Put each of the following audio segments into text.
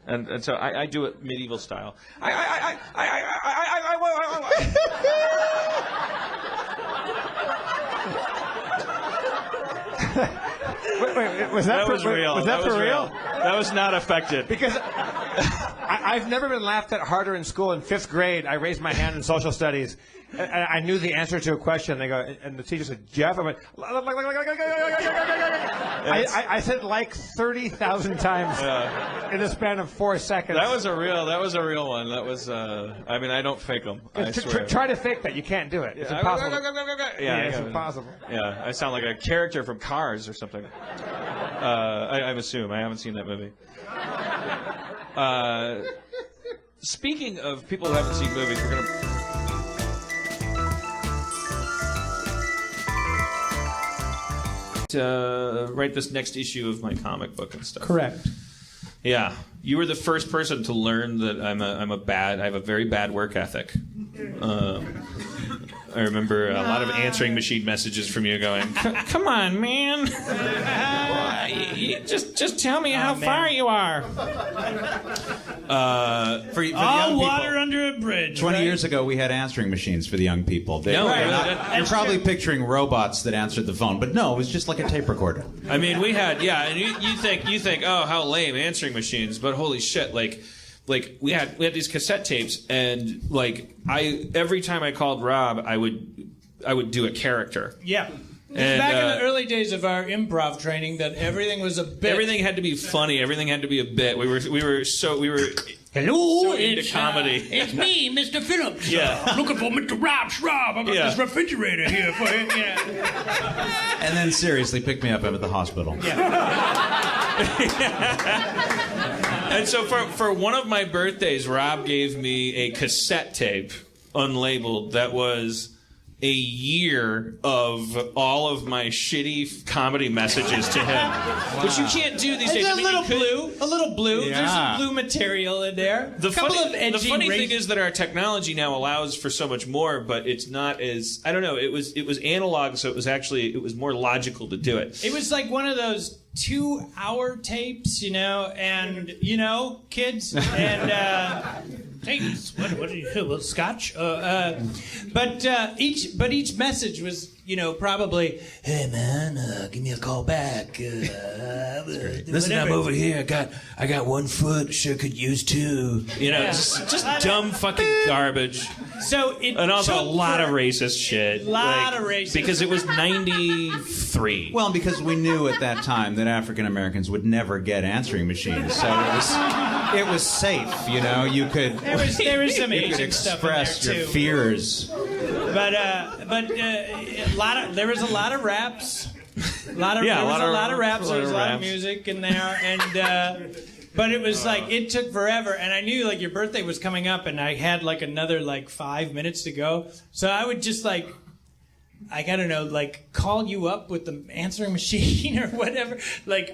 And so I do it medieval style. Wait, was that real? Was that for real? That was not affected. Because I've never been laughed at harder in school. In 5th grade, I raised my hand in social studies. And I knew the answer to a question. They go, and the teacher said, Jeff. I went, I said like 30,000 times in the span of 4 seconds. That was a real one. That was, I mean, I don't fake them. I swear. Try to fake that. You can't do it. It's impossible. Yeah, it's impossible. Yeah, I sound like a character from Cars or something. I assume. I haven't seen that movie. Speaking of people who haven't seen movies, we're going to write this next issue of my comic book and stuff. Correct. Yeah, you were the first person to learn that I have a very bad work ethic. I remember a lot of answering machine messages from you going, "Come on, man, just tell me how far you are." For the All young water people, under a bridge. 20 right? years ago, we had answering machines for the young people. You're probably picturing robots that answered the phone, but no, it was just like a tape recorder. I mean, we had, and you think, oh, how lame, answering machines, but holy shit, like we had these cassette tapes, and every time I called Rob, I would do a characwer. Yeah. And, back in the early days of our improv training, that everything was a bit. Everything had to be funny. Everything had to be a bit. We were Hello, so into it's comedy. It's me, Mr. Phillips. Yeah. I'm looking for Mr. Rob Schraub. I got this refrigerator here for him. Yeah. And then seriously, pick me up at the hospital. And so for one of my birthdays, Rob gave me a cassette tape, unlabeled, that was a year of all of my shitty comedy messages to him, which you can't do these days. There's a little blue. Yeah. There's some blue material in there. The funny thing thing is that our technology now allows for so much more, but it's not as, I don't know, it was analog, so it was more logical to do it. It was like one of those 2-hour tapes, and kids, and tapes. What do you do? Well, scotch. But each message was, probably, hey man, give me a call back. Listen, I'm over here. I got 1 foot. Sure could use 2. Just dumb fucking garbage. So it and also a lot of racist shit. Because it was 93. Well, because we knew at that time that African Americans would never get answering machines, so it was safe. You could there was some you could Asian stuff in there express your too. fears. But there was a lot of raps. There was a lot of raps. There was a lot of music in there, and but it was it took forever. And I knew your birthday was coming up, and I had another 5 minutes to go. So I would just call you up with the answering machine or whatever,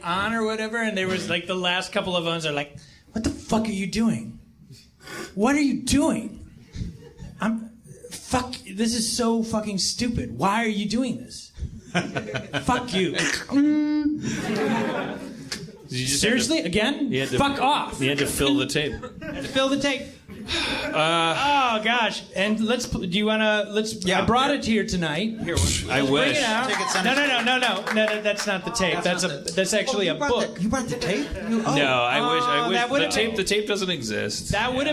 on or whatever. And there was the last couple of ones are what the fuck are you doing? What are you doing? Fuck, this is so fucking stupid. Why are you doing this? Fuck you. Seriously? Again? Fuck off. You had to fill the tape. Fill the tape. Oh gosh! And do you wanna? I brought it here tonight. Here, I wish. Bring it out. No. That's not the tape. That's actually a book. You brought the tape? No, I wish. That The tape doesn't exist. That would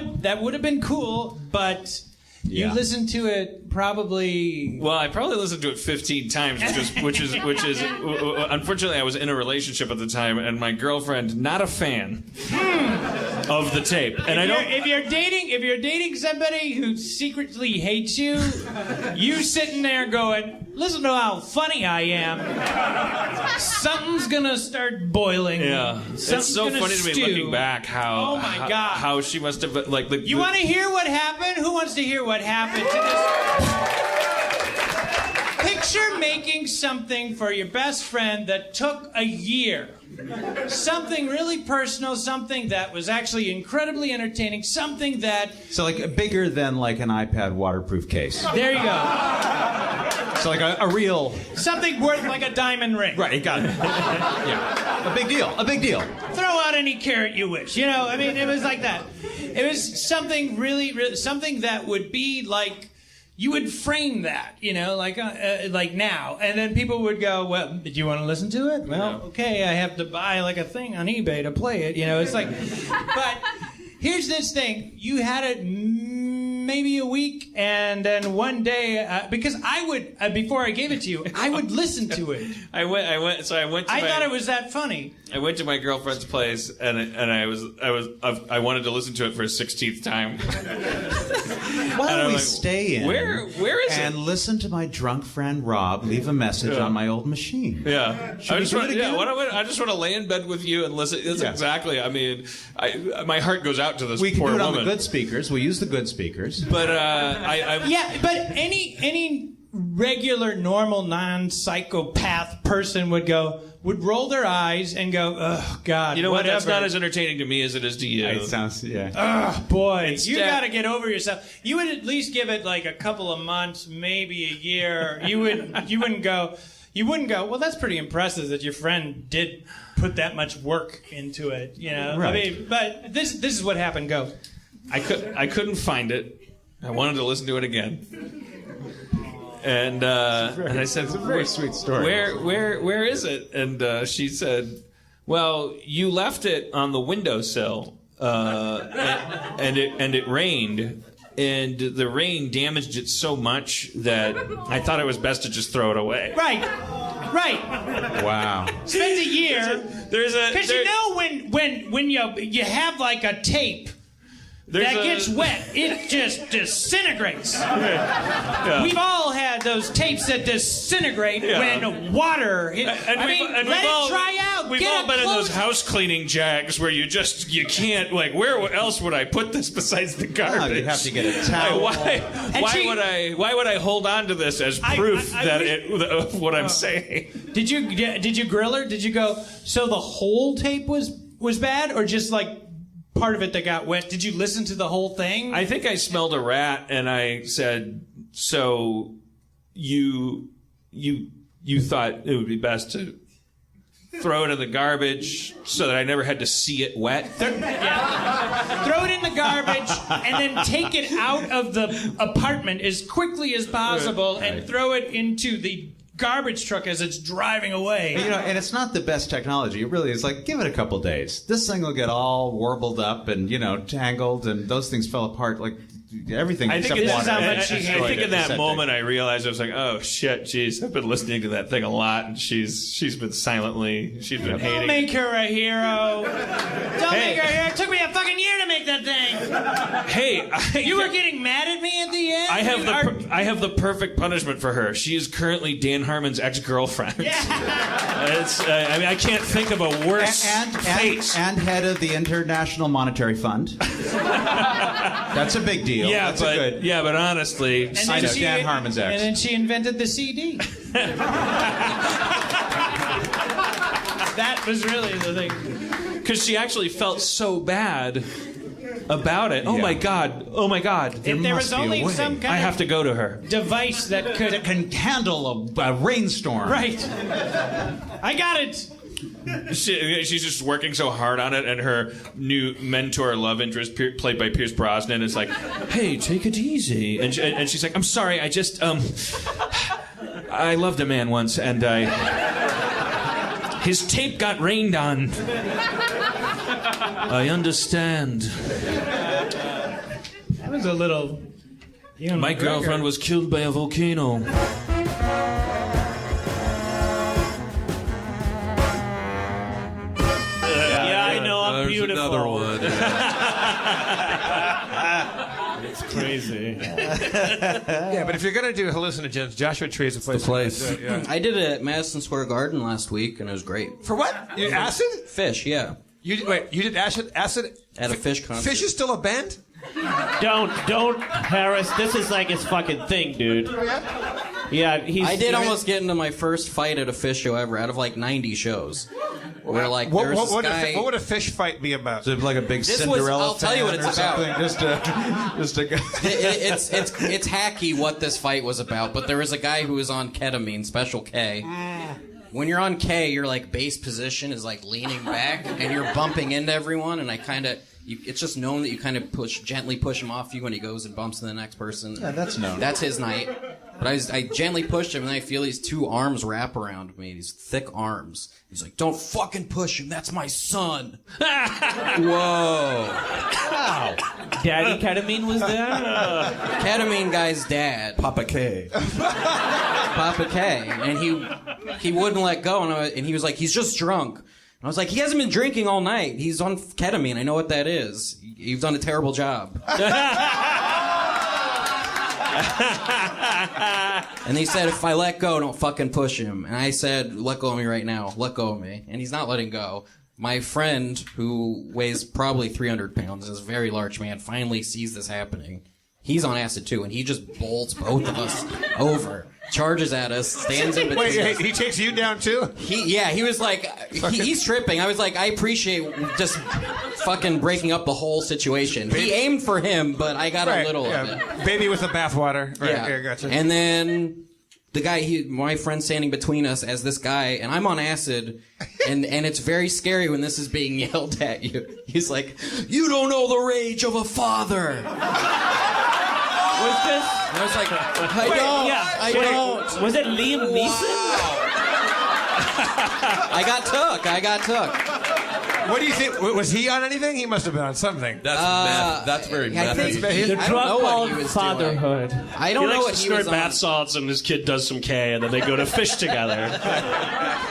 have been cool, but. You listened to it probably. Well, I probably listened to it 15 times, which is. Unfortunately, I was in a relationship at the time, and my girlfriend not a fan of the tape. And if you're dating somebody who secretly hates you, you sitting there going, "Listen to how funny I am." Something's gonna start boiling. Yeah, it's so funny to me looking back how. Oh my God! How she must have You want to hear what happened? Who wants to hear what happened to this? Picture making something for your best friend that took a year. Something really personal, something that was actually incredibly entertaining, something that... So bigger than an iPad waterproof case. There you go. So like a real... Something worth like a diamond ring. Right, got it. Yeah. A big deal. A big deal. Throw out any carrot you wish. You know, I mean, it was like that. It was something really, something that would be like, you would frame that, you know, like now. And then people would go, well, do you want to listen to it? Well, okay, I have to buy like a thing on eBay to play it. You know, it's like, but here's this thing. You had it maybe a week, and then one day, because I would, before I gave it to you, I would listen to it. I went to I thought it was that funny. I went to my girlfriend's place, and I wanted to listen to it for a 16th time. Why And don't I'm we like, stay in? Where is and it? listen to my drunk friend Rob leave a message on my old machine. Yeah, Should we do it again? I just want to lay in bed with you and listen. That's exactly. I mean, my heart goes out to this We can poor do it on woman. the good speakers. We use the good speakers. But Yeah, but any regular, normal, non-psychopath person would roll their eyes and go, "Oh God, you know what? whatever." That's not as entertaining to me as it is to you. It sounds, yeah. Oh boy, It's you that- got to get over yourself. You would at least give it like a couple of months, maybe a year. You wouldn't go. Well, that's pretty impressive that your friend did put that much work into it. You know, Right. I mean, but this is what happened. Go. I couldn't find it. I wanted to listen to it again. And I said, it's a very sweet story. Where is it? And she said, well, you left it on the windowsill, and it rained, and the rain damaged it so much that I thought it was best to just throw it away. Right. Wow. Spends a year. There's a Because you know when you have like a tape that gets wet, it just disintegrates. Yeah. We've all had those tapes that disintegrate when water. Let it dry out. We've Get all a been in those close- house cleaning jags where you can't, like, where else would I put this besides the garbage? Oh, you have to get a towel. Why would I hold on to this as proof of what I'm saying? Did you grill her? Did you go? So the whole tape was bad, or just like part of it that got wet? Did you listen to the whole thing? I think I smelled a rat, and I said, "So you thought it would be best to throw it in the garbage so that I never had to see it wet?" Throw it in the garbage and then take it out of the apartment as quickly as possible and throw it into the garbage truck as it's driving away. You know, and it's not the best technology. It really is. Like, give it a couple days. This thing will get all warbled up and, tangled, and those things fell apart. Like, everything I except think, water. I think destroyed in it. that Septic. moment I realized, I was like, oh shit, jeez, I've been listening to that thing a lot, and she's been hating Don't it. make her a hero. Don't make her a hero. It took me a fucking year to make that thing. Hey, You were getting mad at me at the end? I have the perfect punishment for her. She is currently Dan Harmon's ex-girlfriend. I mean, I can't think of a worse fate. And head of the International Monetary Fund. That's a big deal. Yeah, That's a good. but honestly, And I then know, Dan Harmon's ex. And then she invented the CD. That was really the thing. because she actually felt so bad about it. Oh Yeah. my god! Oh my god! If there must was be a only way. some I kind have of to go to her. device that could... That can handle a rainstorm. Right. I got it. She's just working so hard on it, and her new mentor love interest, played by Pierce Brosnan, is like, "Hey, take it easy." And she's like, "I'm sorry, I just I loved a man once, and his tape got rained on. I understand. That was a little... My girlfriend was killed by a volcano." I know, I'm There's beautiful. another one. It's crazy. Yeah, but if you're gonna do hallucinogens, Joshua Tree is a place. the place. To do it, yeah. I did it at Madison Square Garden last week, and it was great. For what? You, acid? Fish, yeah. You did acid? Acid? At a Fish concert. Fish is still a band? Don't, Harris. This is like his fucking thing, dude. Yeah, I did almost get into my first fight at a fish show ever out of like 90 shows. Where like What, there's what, this what, guy. what would a fish fight be about? Is it like a big This was- Cinderella I'll tell you what fan it's or about. something? Just a It's hacky what this fight was about, but there was a guy who was on ketamine, Special K. When you're on K, your like base position is like leaning back, and you're bumping into everyone. And I kind of, it's just known that you kind of gently push him off you when he goes and bumps into the next person. Yeah, that's known. That's his night. But I gently pushed him, and I feel these two arms wrap around me, these thick arms. He's like, "Don't fucking push him. That's my son." Whoa. Daddy Ketamine was there. Ketamine guy's dad. Papa K. Papa K, and he wouldn't let go, and he was like, he's just drunk. And I was like, he hasn't been drinking all night. He's on ketamine. I know what that is. You've done a terrible job. And he said, if I let go, don't fucking push him. And I said, let go of me right now. Let go of me. And he's not letting go. My friend, who weighs probably 300 pounds, is a very large man, finally sees this happening. He's on acid too, and he just bolts both of us over. Charges at us, stands in between Wait, us. he takes you down too? He was like, he's tripping. I was like, I appreciate just fucking breaking up the whole situation. He aimed for him, but I got a little of it. Baby with the bathwater. Right, Yeah. gotcha. And then the guy, my friend standing between us as this guy, and I'm on acid, and it's very scary when this is being yelled at you. He's like, you don't know the rage of a father. Was this? And I was like, I don't. Was it Liam Neeson? I got took. What do you think? Was he on anything? He must have been on something. That's meth. That's very I meth. think, The I don't know what he was fatherhood. doing. I don't know what he was snort bath on. salts and his kid does some K and then they go to fish together.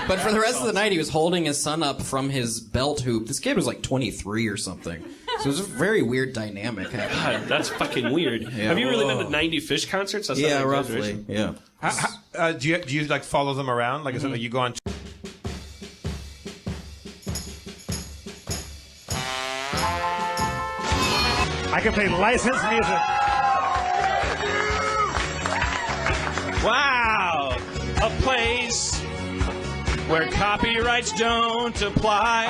But for the rest of the night, he was holding his son up from his belt hoop. This kid was like 23 or something. So it was a very weird dynamic happening. God, that's fucking weird. Have you really been to 90 fish concerts? That's not Yeah, an roughly. exaggeration. Yeah. Do you like follow them around? Like, is it like you go on? I can play licensed music. Wow, a place where copyrights don't apply,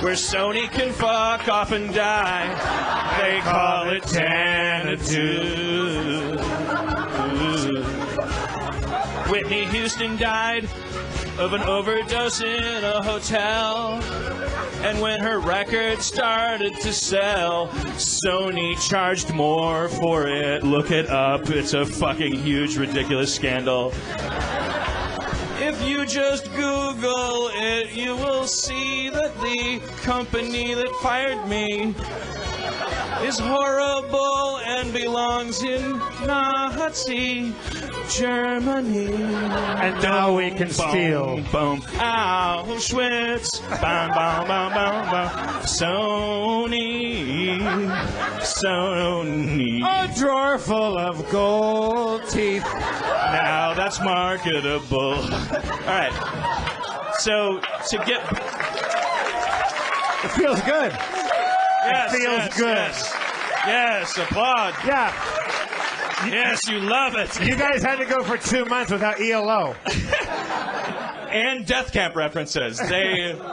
where Sony can fuck off and die. They call it Xanadu. Whitney Houston died of an overdose in a hotel. And when her record started to sell, Sony charged more for it. Look it up. It's a fucking huge, ridiculous scandal. If you just Google it, you will see that the company that fired me is horrible and belongs in Nazi Germany. And now we can steal. Boom, Auschwitz. Bam, bam, bam, bam, bam. Sony. A drawer full of gold teeth. Now that's marketable. All right. So to get. It feels good. Yes, feels good. Yes, applaud. Yeah. Yes, you love it. You guys had to go for 2 months without ELO. And death camp references. They